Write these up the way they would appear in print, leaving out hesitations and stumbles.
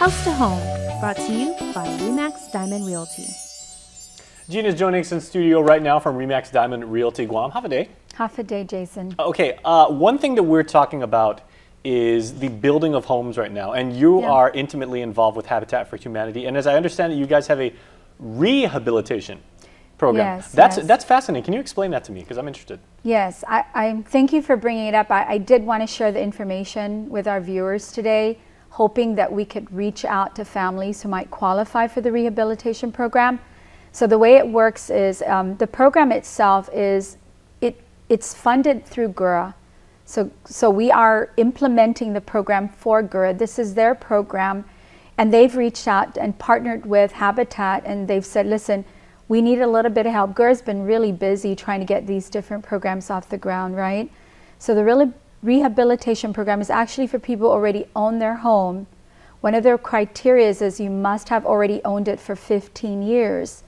House to Home, brought to you by RE/MAX Diamond Realty. Gina's joining us in studio right now from RE/MAX Diamond Realty Guam. Have a day. Half a day, Jason. Okay, one thing that we're talking about is the building of homes right now, and you are intimately involved with Habitat for Humanity. And as I understand it, you guys have a rehabilitation program. Yes, That's fascinating. Can you explain that to me? Because I'm interested. Yes, I thank you for bringing it up. I did want to share the information with our viewers today, hoping that we could reach out to families who might qualify for the rehabilitation program. So the way it works is the program itself is it's funded through GURA. So we are implementing the program for GURA. This is their program, and they've reached out and partnered with Habitat, and they've said, listen, we need a little bit of help. GURA's been really busy trying to get these different programs off the ground, right? So the rehabilitation program is actually for people who already own their home. One of their criteria is you must have already owned it for 15 years.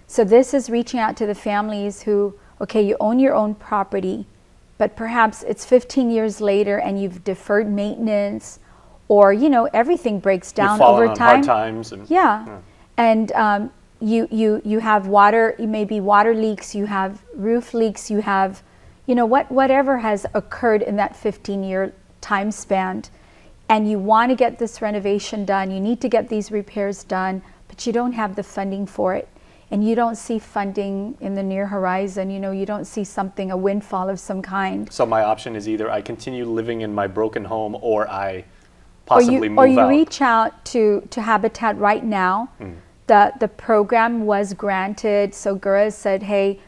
So this is reaching out to the families who, okay, you own your own property, but perhaps it's 15 years later and you've deferred maintenance, or, you know, everything breaks down over time. Hard times. And, and you have water, maybe water leaks, you have roof leaks, you have, you know, whatever has occurred in that 15-year time span, and you want to get this renovation done, you need to get these repairs done, but you don't have the funding for it, and you don't see funding in the near horizon, you know, you don't see something, a windfall of some kind. So my option is either I continue living in my broken home, or I possibly move out. Or you reach out to Habitat right now. The program was granted, so GURA said, hey,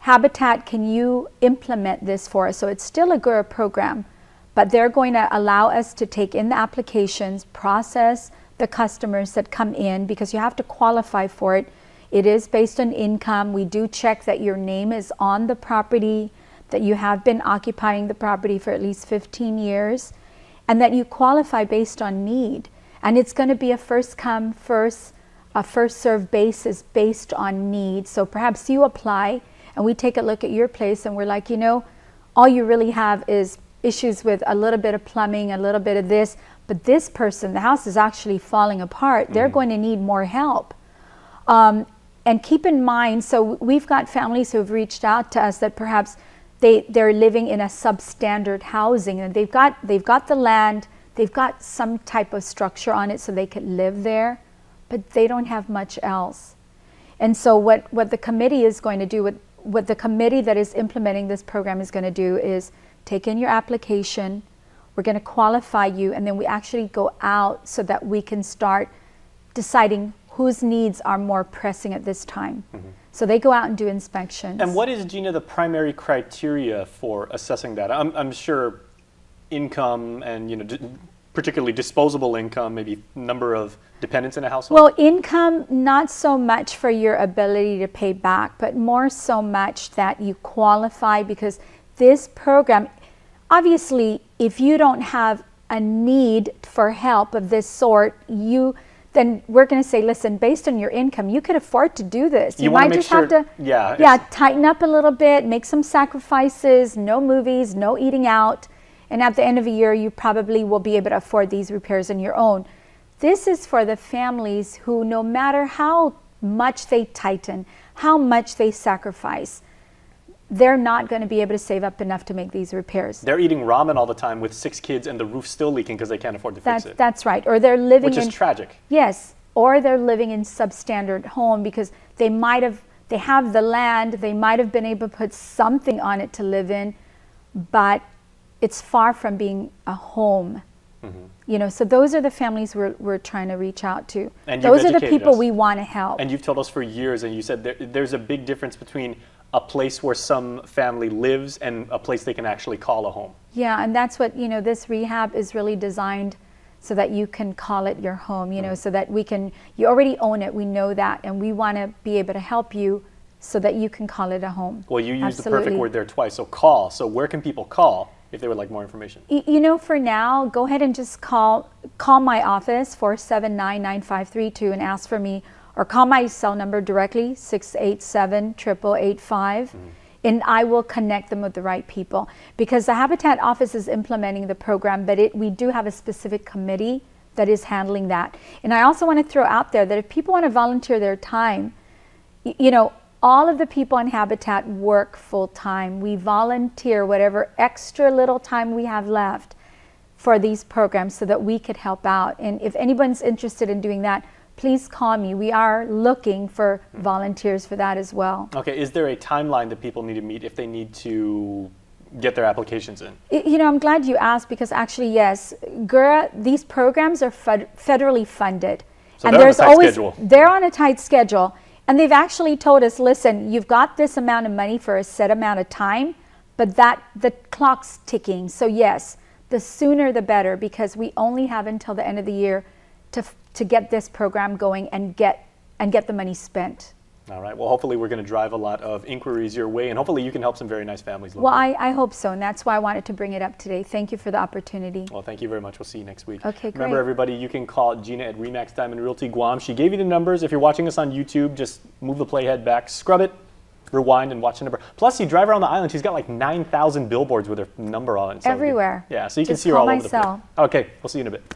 Habitat, can you implement this for us? So it's still a GURA program, but they're going to allow us to take in the applications, process the customers that come in, because you have to qualify for it. It is based on income. We do check that your name is on the property, that you have been occupying the property for at least 15 years, and that you qualify based on need. And it's going to be a first come, first served basis based on need. So perhaps you apply and we take a look at your place and we're like, you know, all you really have is issues with a little bit of plumbing, a little bit of this, but this person, the house is actually falling apart. They're going to need more help. And keep in mind, so we've got families who've reached out to us that perhaps they're living in a substandard housing, and they've got the land, they've got some type of structure on it so they could live there, but they don't have much else. And so what the committee is going to do, what the committee that is implementing this program is going to do is take in your application, we're going to qualify you, and then we actually go out so that we can start deciding whose needs are more pressing at this time. So they go out and do inspections. And what is, Gina, the primary criteria for assessing that? I'm sure income and, you know, particularly disposable income, maybe number of dependents in a household? Well, income, not so much for your ability to pay back, but more so much that you qualify, because this program, obviously, if you don't have a need for help of this sort, then we're going to say, listen, based on your income, you could afford to do this. You might just have to tighten up a little bit, make some sacrifices, no movies, no eating out. And at the end of the year, you probably will be able to afford these repairs on your own. This is for the families who, no matter how much they tighten, how much they sacrifice, they're not going to be able to save up enough to make these repairs. They're eating ramen all the time with 6 kids and the roof's still leaking because they can't afford to fix it. That's right. Or they're living Which is tragic. Yes. Or they're living in substandard home because they have the land, they might have been able to put something on it to live in, but it's far from being a home. You know, so those are the families we're trying to reach out to. And those are the people we want to help. And you've told us for years, and you said there's a big difference between a place where some family lives and a place they can actually call a home. Yeah, and that's what, you know, this rehab is really designed so that you can call it your home, you know, so that you already own it, we know that, and we want to be able to help you so that you can call it a home. Well, you used the perfect word there twice, so call. So where can people call if they would like more information? You know, for now, go ahead and just call my office, 479-9532, and ask for me, or call my cell number directly, 687-8885, and I will connect them with the right people. Because the Habitat office is implementing the program, but we do have a specific committee that is handling that. And I also want to throw out there that if people want to volunteer their time, you know, all of the people in Habitat work full time. We volunteer whatever extra little time we have left for these programs so that we could help out. And if anyone's interested in doing that, please call me. We are looking for volunteers for that as well. Okay, is there a timeline that people need to meet if they need to get their applications in? You know, I'm glad you asked, because actually, yes, GURA, these programs are federally funded. So and they're on a tight schedule. They're on a tight schedule. And they've actually told us, listen, you've got this amount of money for a set amount of time, but the clock's ticking. So yes, the sooner the better, because we only have until the end of the year to get this program going and get the money spent. All right. Well, hopefully we're going to drive a lot of inquiries your way, and hopefully you can help some very nice families. Well, I hope so, and that's why I wanted to bring it up today. Thank you for the opportunity. Well, thank you very much. We'll see you next week. Okay, great. Remember, everybody, you can call Gina at RE/MAX Diamond Realty Guam. She gave you the numbers. If you're watching us on YouTube, just move the playhead back, scrub it, rewind, and watch the number. Plus, you drive around the island. She's got like 9,000 billboards with her number on it. So everywhere. yeah, so you can just see her all over the cell. place. Okay, we'll see you in a bit.